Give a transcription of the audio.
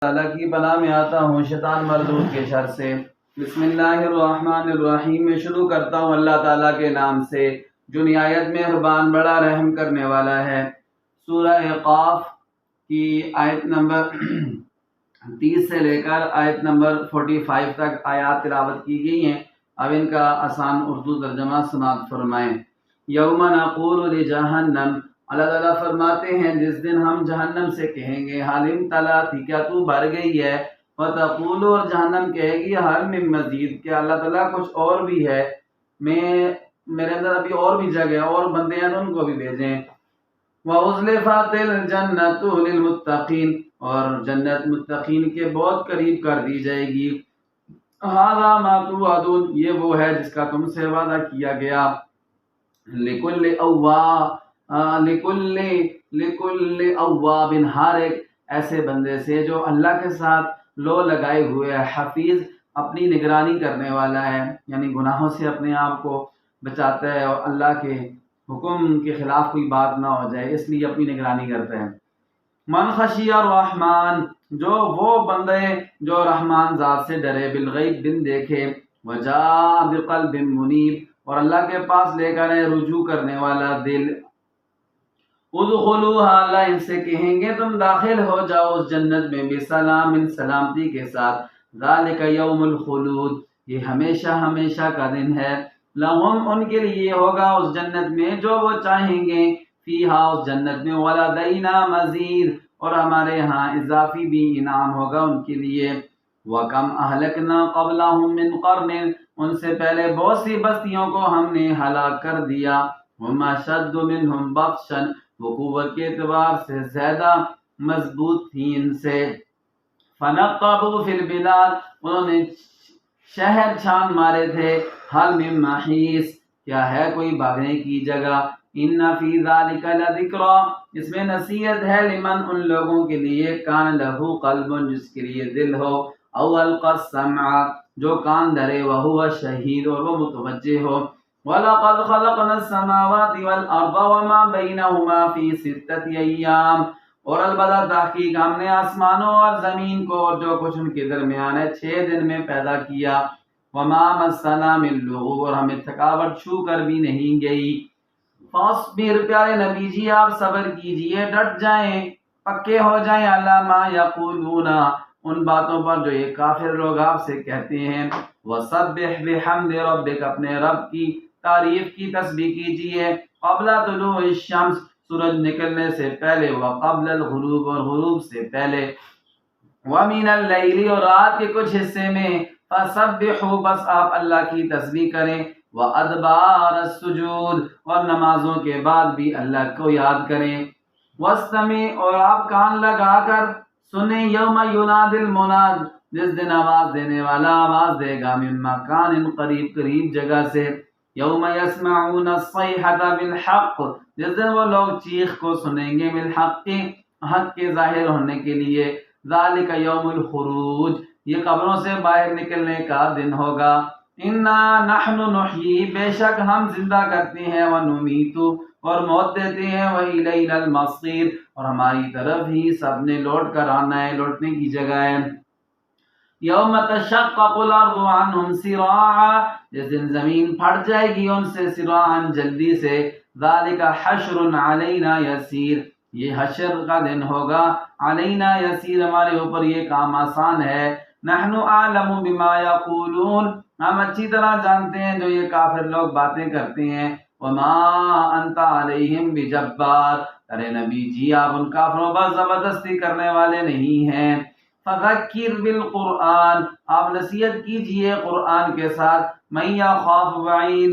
تعالیٰ کی پناہ میں آتا ہوں شیطان مردود کے شر سے۔ بسم اللہ الرحمن الرحیم، میں شروع کرتا ہوں اللہ تعالیٰ کے نام سے جو نہایت مہربان بڑا رحم کرنے والا ہے۔ سورہ قاف کی آیت نمبر 30 سے لے کر آیت نمبر 45 تک آیات تلاوت کی گئی ہیں۔ اب ان کا آسان اردو ترجمہ سماعت فرمائیں۔ یوم نقول لجہنم، اللہ تعالیٰ فرماتے ہیں جس دن ہم جہنم سے کہیں گے حال امتلأت، کیا تو بھر گئی ہے؟ وتقول، اور جہنم کہے گی حل من مزید، کیا اللہ تعالیٰ کچھ اور بھی ہے؟ میرے اندر ابھی اور بھی جگہ ہے، اور بندے ہیں تو ان کو بھی بھیجیں۔ وَأُزْلِفَتِ الْجَنَّةُ لِلْمُتَّقِينَ، اور جنت متقین کے بہت قریب کر دی جائے گی۔ هَذَا مَا تُوعَدُونَ، یہ وہ ہے جس کا تم سے وعدہ کیا گیا۔ لِكُلِّ أَوَّابٍ، ہر ایک ایسے بندے سے جو اللہ کے ساتھ لو لگائے ہوئے ہے، حفیظ اپنی نگرانی کرنے والا ہے، یعنی گناہوں سے اپنے آپ کو بچاتا ہے اور اللہ کے حکم کے خلاف کوئی بات نہ ہو جائے، اس لیے اپنی نگرانی کرتا ہے۔ من خشی الرحمن، جو وہ بندے جو رحمان ذات سے ڈرے، بالغیب بن دیکھے، وجاء بقلب منیب، اور اللہ کے پاس لے کر رجوع کرنے والا دل۔ ادخلوها، اللہ ان سے کہیں گے تم داخل ہو جاؤ اس جنت میں، بسلام، سلامتی کے ساتھ۔ ذالک یوم الخلود، یہ ہمیشہ ہمیشہ کا دن ہے۔ لہم، ان کے لیے ہوگا اس جنت میں جو وہ چاہیں گے، فیہا، اس جنت میں، ولدینا مزید، اور ہمارے ہاں اضافی بھی انعام ہوگا ان کے لیے۔ وَكَمْ أَهْلَكْنَا قَبْلَهُم مِّن قَرْنٍ، ان سے پہلے بہت سی بستیوں کو ہم نے ہلاک کر دیا۔ هُمْ أَشَدُّ مِنْهُمْ بَطْشًا، وہ قوت کے اعتبار سے زیادہ مضبوط تھی ان سے۔ فَنَقَّبُوا فِي الْبِلَادِ، انہوں نے شہر چھان مارے تھے، حَلْ مِن مَّحِیصٍ، کیا ہے کوئی بھاگنے کی جگہ۔ إِنَّ فِي ذَلِكَ لَذِکْرَىٰ، اس میں نصیحت ہے، لمن، ان لوگوں کے لیے، کان لہو قلب، جس کے لیے دل ہو، او القى السمع، جو کان دھرے، وہو شہید، اور وہ متوجہ ہو۔ وَلَقَدْ خَلَقْنَا السَّمَاوَاتِ وَالْأَرْضَ وَمَا بَيْنَهُمَا فِي سِتَّةِ أَيَّامٍ، اور البتہ تحقیق ہم نے آسمانوں اور زمین کو اور جو کچھ ان کے درمیان ہے 6 دن میں پیدا کیا۔ وَمَا مَسَّنَا مِن لُغُوبٍ، اور ہمیں تھکاوٹ چھو کر بھی نہیں گئی۔ فاصبر، پیارے نبی جی آپ صبر کیجئے، ڈٹ جائیں، پکے ہو جائیں، علی ما یقولون، ان باتوں پر جو یہ کافر لوگ آپ سے کہتے ہیں۔ وسبح بحمد ربک، اپنے رب کی تعریف کی تسبیح کیجئے، قبل طلوع الشمس، سورج نکلنے سے پہلے، وقبل الغروب، اور غروب سے پہلے، ومن اللیل، اور رات کے کچھ حصے میں، فسبحوا، بس آپ اللہ کی تسبیح کریں، وادبار السجود، اور نمازوں کے بعد بھی اللہ کو یاد کریں، واستمع، اور آپ کان لگا کر سنیں، یوم ینادی المناد، جس دن آواز دینے والا آواز دے گا، من مکان، قریب قریب جگہ سے، یوم یسمعون الصیحۃ بالحق، جس دن وہ لوگ چیخ کو سنیں گے، بالحق، حق کے ظاہر ہونے کے لیے، ذالک یوم الخروج، یہ قبروں سے باہر نکلنے کا دن ہوگا۔ انا نحن نحیی، بے شک ہم زندہ کرتے ہیں، ونمیت، اور موت دیتے ہیں، وإلینا المصیر، اور ہماری طرف ہی سب نے لوٹ کر آنا ہے، لوٹنے کی جگہ ہے۔ یوم تشقق الارض عنہم سراعا، جس دن زمین پھٹ جائے گی ان سے، سراعا، جلدی سے، ذالک حشر علینا یسیر، یہ حشر کا دن ہوگا، علینا یسیر، ہمارے اوپر یہ کام آسان ہے۔ نحن اعلم بما یقولون، ہم اچھی طرح جانتے ہیں جو یہ کافر لوگ باتیں کرتے ہیں۔ وما انت علیہم بجبار، ارے نبی جی آپ ان کافروں پر زبردستی کرنے والے نہیں ہیں۔ فذکر بالقرآن، آپ نصیحت کیجئے قرآن کے ساتھ، من یخاف وعید،